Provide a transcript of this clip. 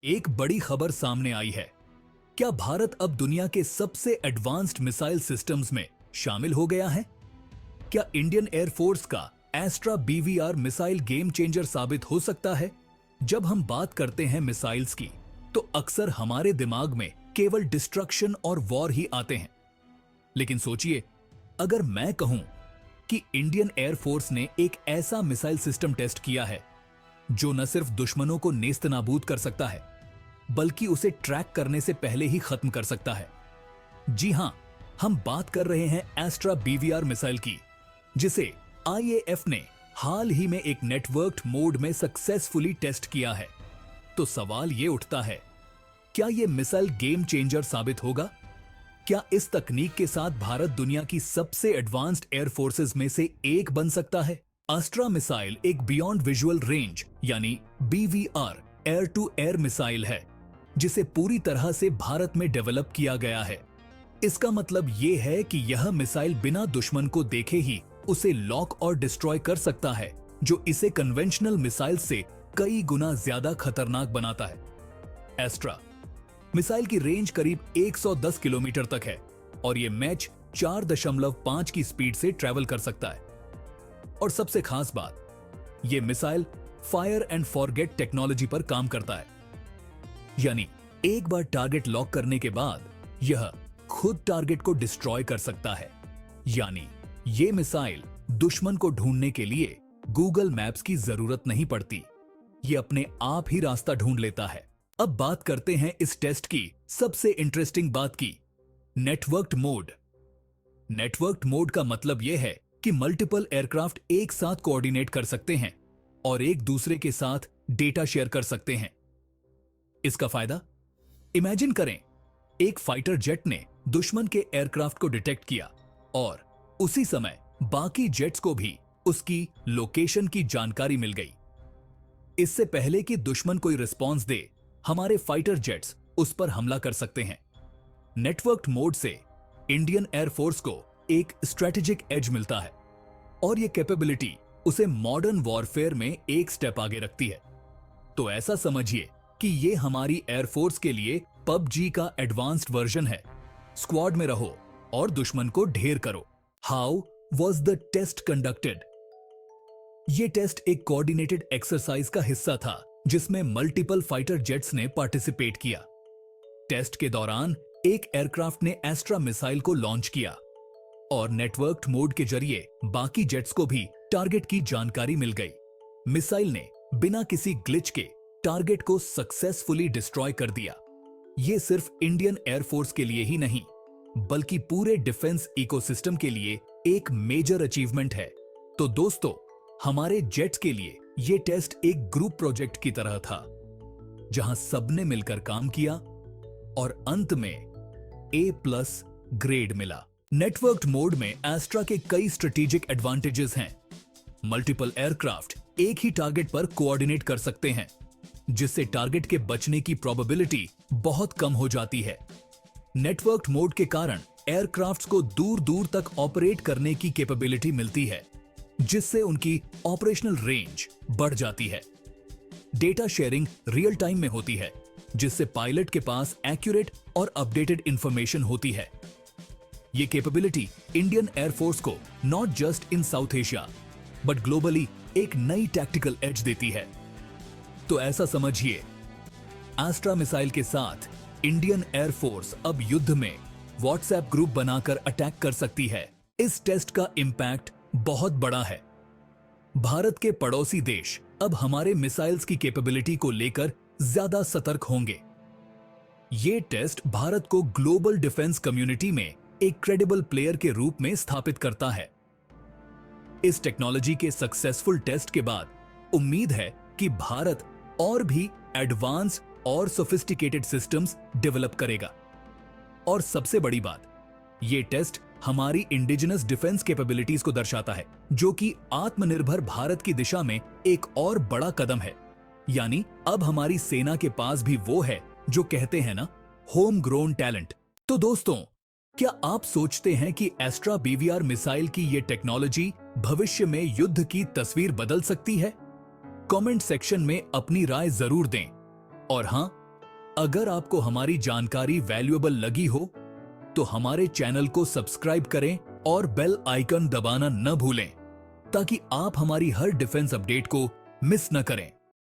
एक बड़ी खबर सामने आई है। क्या भारत अब दुनिया के सबसे एडवांस्ड मिसाइल सिस्टम्स में शामिल हो गया है? क्या इंडियन एयरफोर्स का Astra BVR missile game changer साबित हो सकता है? जब हम बात करते हैं मिसाइल्स की, तो अक्सर हमारे दिमाग में केवल डिस्ट्रक्शन और वॉर ही आते हैं। लेकिन सोचिए, अगर मैं कहूं कि इंडियन एयरफोर्स ने एक ऐसा मिसाइल सिस्टम टेस्ट किया है जो न सिर्फ दुश्मनों को नेस्तनाबूद कर सकता है, बल्कि उसे ट्रैक करने से पहले ही खत्म कर सकता है। जी हां, हम बात कर रहे हैं एस्ट्रा बीवीआर मिसाइल की, जिसे आईएएफ ने हाल ही में एक नेटवर्क्ड मोड में सक्सेसफुली टेस्ट किया है। तो सवाल यह उठता है, क्या यह मिसाइल गेम चेंजर साबित होगा? क्या इस तकनीक के साथ भारत दुनिया की सबसे एडवांस्ड एयर फोर्सेस में से एक बन सकता है? एस्ट्रा मिसाइल एक बियॉन्ड विजुअल रेंज यानी BVR air to air missile है, जिसे पूरी तरह से भारत में डेवलप किया गया है। इसका मतलब यह है कि यह मिसाइल बिना दुश्मन को देखे ही उसे लॉक और डिस्ट्रॉय कर सकता है, जो इसे कन्वेंशनल मिसाइल से कई गुना ज्यादा खतरनाक बनाता है। एस्ट्रा मिसाइल की रेंज करीब 110 किलोमीटर तक है और यह मैच 4.5 की स्पीड से ट्रैवल कर सकता है। और सबसे खास बात, यह missile fire and forget technology पर काम करता है, यानी एक बार टारगेट लॉक करने के बाद यह खुद टारगेट को डिस्ट्रॉय कर सकता है। यानी यह मिसाइल दुश्मन को ढूंढने के लिए गूगल मैप्स की जरूरत नहीं पड़ती, यह अपने आप ही रास्ता ढूंढ लेता है। अब बात करते हैं इस टेस्ट की सबसे इंटरेस्टिंग बात की, नेटवर्क्ड मोड। नेटवर्क्ड मोड का मतलब यह है कि मल्टीपल एयरक्राफ्ट एक साथ कोऑर्डिनेट कर सकते हैं और एक दूसरे के साथ डेटा शेयर कर सकते हैं। इसका फायदा, इमेजिन करें, एक फाइटर जेट ने दुश्मन के एयरक्राफ्ट को डिटेक्ट किया और उसी समय बाकी जेट्स को भी उसकी लोकेशन की जानकारी मिल गई। इससे पहले कि दुश्मन कोई रिस्पॉन्स दे, हमारे फाइटर जेट्स उस पर हमला कर सकते हैं। नेटवर्क्ड मोड से इंडियन एयरफोर्स को एक स्ट्रेटेजिक एज मिलता है और यह कैपेबिलिटी उसे मॉडर्न वॉरफेयर में एक स्टेप आगे रखती है। तो ऐसा समझिए कि यह हमारी एयरफोर्स के लिए पबजी का एडवांस्ड वर्जन है। स्क्वाड में रहो और दुश्मन को ढेर करो। How was the test conducted? यह टेस्ट एक कोऑर्डिनेटेड एक्सरसाइज का हिस्सा था, जिसमें मल्टीपल फाइटर जेट्स ने पार्टिसिपेट किया। टेस्ट के दौरान एक एयरक्राफ्ट ने एस्ट्रा मिसाइल को लॉन्च किया और नेटवर्क्ड मोड के जरिए बाकी जेट्स को भी टारगेट की जानकारी मिल गई। मिसाइल ने बिना किसी ग्लिच के टारगेट को सक्सेसफुली डिस्ट्रॉय कर दिया। यह सिर्फ इंडियन एयरफोर्स के लिए ही नहीं, बल्कि पूरे डिफेंस इकोसिस्टम के लिए एक मेजर अचीवमेंट है। तो दोस्तों, हमारे जेट्स के लिए यह टेस्ट एक ग्रुप प्रोजेक्ट की तरह था, जहां सबने मिलकर काम किया और अंत में A+ ग्रेड मिला। नेटवर्क्ड मोड में एस्ट्रा के कई स्ट्रेटेजिक एडवांटेजेस हैं। मल्टीपल एयरक्राफ्ट एक ही टारगेट पर कोऑर्डिनेट कर सकते हैं, जिससे टारगेट के बचने की प्रोबेबिलिटी बहुत कम हो जाती है। नेटवर्क्ड मोड के कारण एयरक्राफ्ट्स को दूर दूर तक ऑपरेट करने की कैपेबिलिटी मिलती है, जिससे उनकी ऑपरेशनल रेंज बढ़ जाती है। डेटा शेयरिंग रियल टाइम में होती है, जिससे पायलट के पास एक्यूरेट और अपडेटेड इंफॉर्मेशन होती है। यह कैपेबिलिटी इंडियन एयरफोर्स को not just in south Asia but globally एक नई टैक्टिकल एज देती है। तो ऐसा समझिए, एस्ट्रा मिसाइल के साथ इंडियन एयरफोर्स अब युद्ध में व्हाट्सएप ग्रुप बनाकर अटैक कर सकती है। इस टेस्ट का इंपैक्ट बहुत बड़ा है। भारत के पड़ोसी देश अब हमारे मिसाइल्स की कैपेबिलिटी को लेकर ज्यादा सतर्क होंगे। यह टेस्ट भारत को ग्लोबल डिफेंस कम्युनिटी में एक क्रेडिबल प्लेयर के रूप में स्थापित करता है। इस टेक्नोलॉजी के सक्सेसफुल टेस्ट के बाद उम्मीद है कि भारत और भी एडवांस और सोफिस्टिकेटेड सिस्टम्स डेवलप करेगा। और सबसे बड़ी बात, यह टेस्ट हमारी इंडिजिनस डिफेंस कैपेबिलिटीज को दर्शाता है, जो कि आत्मनिर्भर भारत की दिशा में एक और बड़ा कदम है। यानी अब हमारी सेना के पास भी वो है जो कहते हैं ना, होम ग्रोन टैलेंट। तो दोस्तों, क्या आप सोचते हैं कि एस्ट्रा बीवीआर मिसाइल की यह टेक्नोलॉजी भविष्य में युद्ध की तस्वीर बदल सकती है? कमेंट सेक्शन में अपनी राय जरूर दें। और हां, अगर आपको हमारी जानकारी वैल्यूएबल लगी हो तो हमारे चैनल को सब्सक्राइब करें और बेल आइकन दबाना न भूलें ताकि आप हमारी हर डिफेंस अपडेट को मिस न करें।